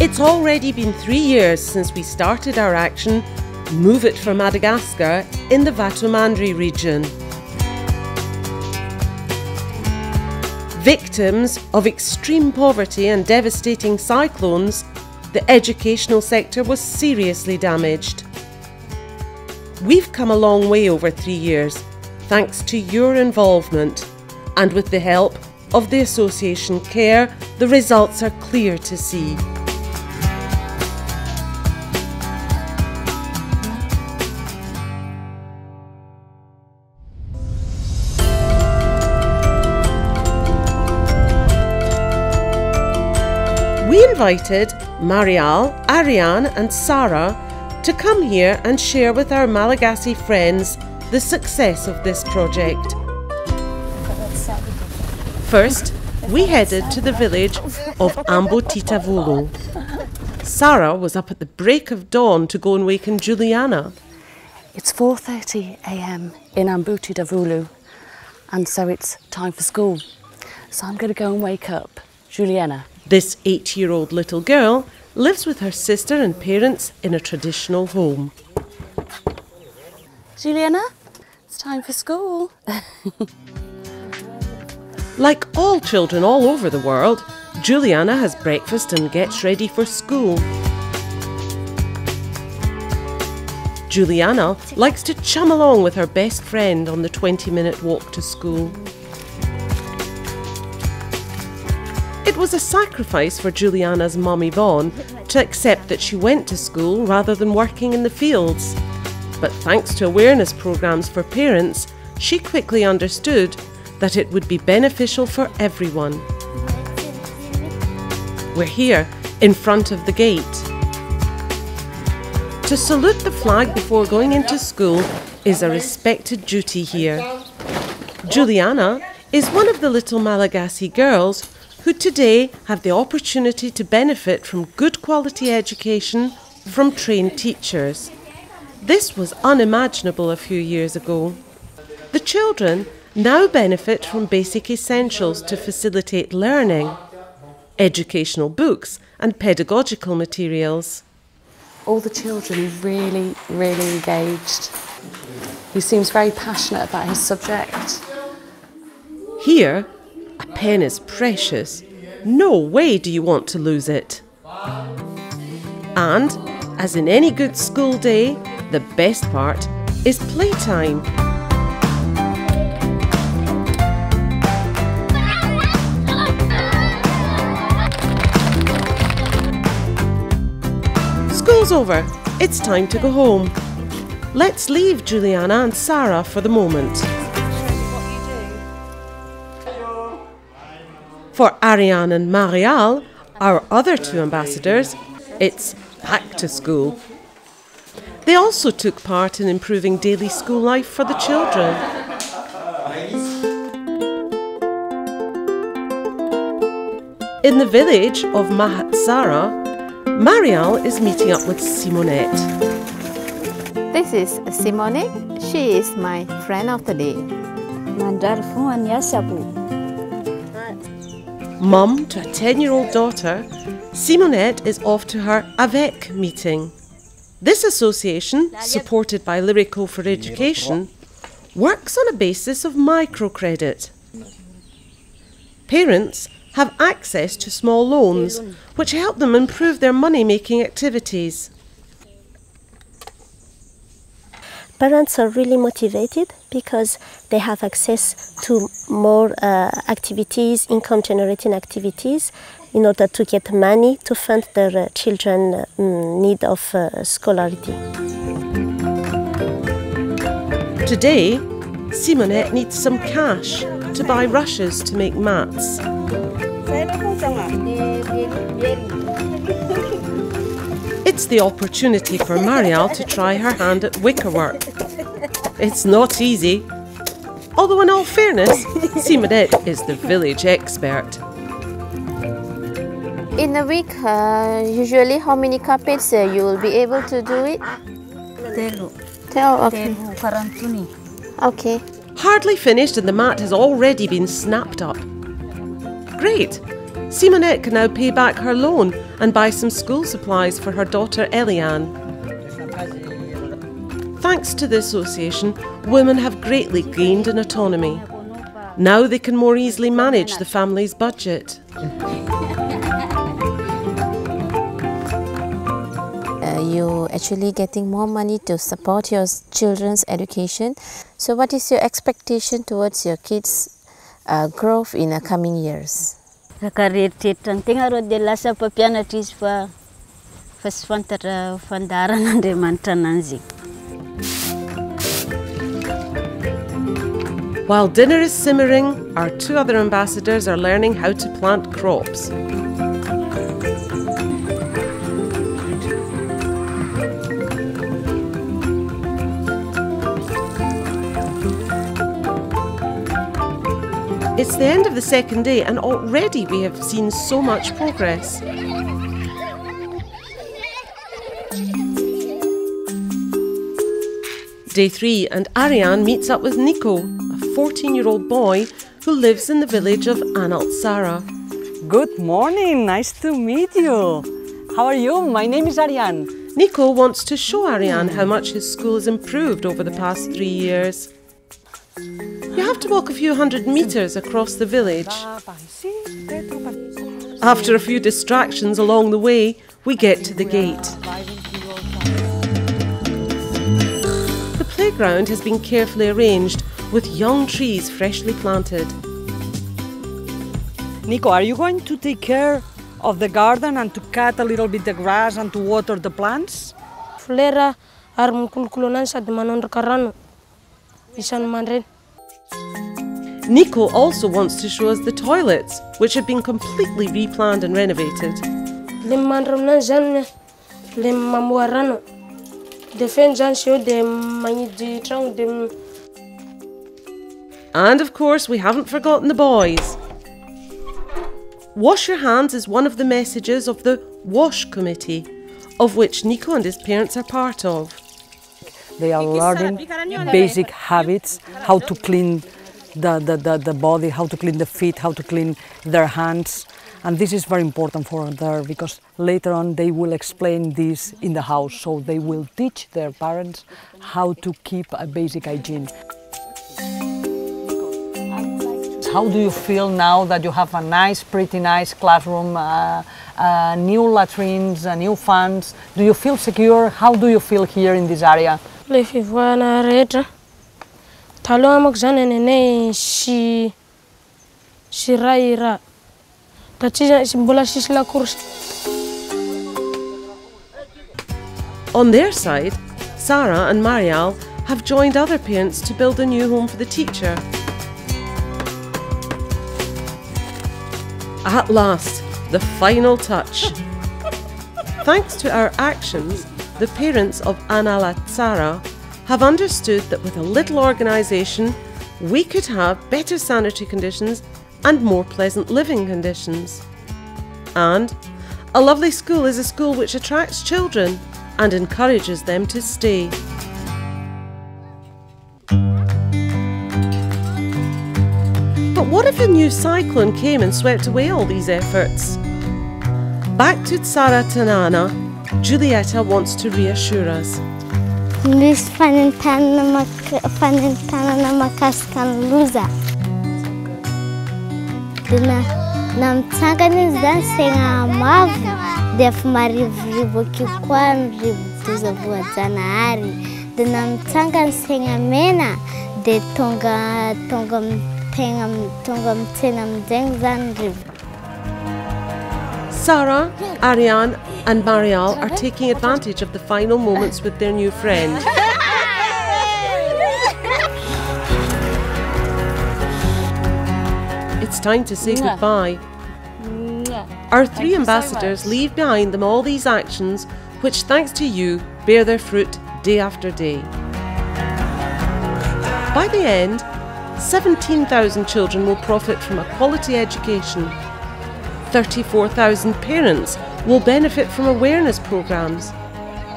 It's already been 3 years since we started our action, Move It For Madagascar, in the Vatomandri region. Victims of extreme poverty and devastating cyclones, the educational sector was seriously damaged. We've come a long way over 3 years, thanks to your involvement, and with the help of the Association CARE, the results are clear to see. We invited Marielle, Ariane and Sarah to come here and share with our Malagasy friends the success of this project. First, we headed to the village of Ambotitavulu. Sarah was up at the break of dawn to go and waken Juliana. It's 4:30 a.m. in Ambotitavulu, and so it's time for school. So I'm going to go and wake up Juliana. This 8-year-old little girl lives with her sister and parents in a traditional home. Juliana, it's time for school. Like all children all over the world, Juliana has breakfast and gets ready for school. Juliana likes to chum along with her best friend on the 20-minute walk to school. It was a sacrifice for Juliana's mum Yvonne to accept that she went to school rather than working in the fields. But thanks to awareness programmes for parents, she quickly understood that it would be beneficial for everyone. We're here in front of the gate. To salute the flag before going into school is a respected duty here. Juliana is one of the little Malagasy girls who today have the opportunity to benefit from good quality education from trained teachers. This was unimaginable a few years ago. The children now benefit from basic essentials to facilitate learning, educational books and pedagogical materials. All the children are really engaged. He seems very passionate about his subject. Here, a pen is precious. No way do you want to lose it. And, as in any good school day, the best part is playtime. School's over. It's time to go home. Let's leave Juliana and Sarah for the moment. For Ariane and Marielle, our other two ambassadors, it's back to school. They also took part in improving daily school life for the children. In the village of Mahatsara, Marielle is meeting up with Simonette. This is Simone. She is my friend of the day. Mum to a 10-year-old daughter, Simonette is off to her avec meeting. This association, supported by Lyreco for Education, works on a basis of microcredit. Parents have access to small loans, which help them improve their money-making activities. Parents are really motivated because they have access to more activities, income-generating activities, in order to get money to fund their children's need of scholarity. Today, Simonette needs some cash to buy rushes to make mats. It's the opportunity for Marielle to try her hand at wickerwork. It's not easy. Although in all fairness, Simonette is the village expert. In a week, usually how many carpets you will be able to do it? 10, okay. Okay. Hardly finished and the mat has already been snapped up. Great! Simonette can now pay back her loan and buy some school supplies for her daughter Eliane. Thanks to the association, women have greatly gained in autonomy. Now they can more easily manage the family's budget. You're actually getting more money to support your children's education. So what is your expectation towards your kids' growth in the coming years? While dinner is simmering, our two other ambassadors are learning how to plant crops. It's the end of the second day and already we have seen so much progress. Day 3 and Ariane meets up with Nico, a 14-year-old boy who lives in the village of Analtsara. Good morning, nice to meet you. How are you? My name is Ariane. Nico wants to show Ariane how much his school has improved over the past 3 years. You have to walk a few hundred meters across the village. After a few distractions along the way, we get to the gate. The playground has been carefully arranged with young trees freshly planted. Nico, are you going to take care of the garden and to cut a little bit the grass and to water the plants? Nico also wants to show us the toilets, which have been completely replanned and renovated. And of course, we haven't forgotten the boys. Wash your hands is one of the messages of the WASH committee, of which Nico and his parents are part of. They are learning basic habits, how to clean the body, how to clean the feet, how to clean their hands. And this is very important for them because later on they will explain this in the house, so they will teach their parents how to keep a basic hygiene. How do you feel now that you have a nice, pretty nice classroom, new latrines, new fans? Do you feel secure? How do you feel here in this area? On their side, Sarah and Marielle have joined other parents to build a new home for the teacher. At last, the final touch. Thanks to our actions, the parents of Analtsara have understood that with a little organisation, we could have better sanitary conditions and more pleasant living conditions. And a lovely school is a school which attracts children and encourages them to stay. But what if a new cyclone came and swept away all these efforts? Back to Tsara Tanana, Giulietta wants to reassure us. This fanentana makaskan luza. Na mtsangani za senga mavu def marivu kikwan rivuza vuazana hari. Na mtsangani senga mena de tonga mtena mdengzan rivu. Sarah, Ariane and Marielle are taking advantage of the final moments with their new friend. It's time to say goodbye. Our three ambassadors leave behind them all these actions which, thanks to you, bear their fruit day after day. By the end, 17,000 children will profit from a quality education. 34,000 parents will benefit from awareness programmes,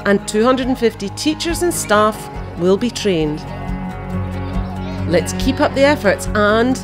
and 250 teachers and staff will be trained. Let's keep up the efforts and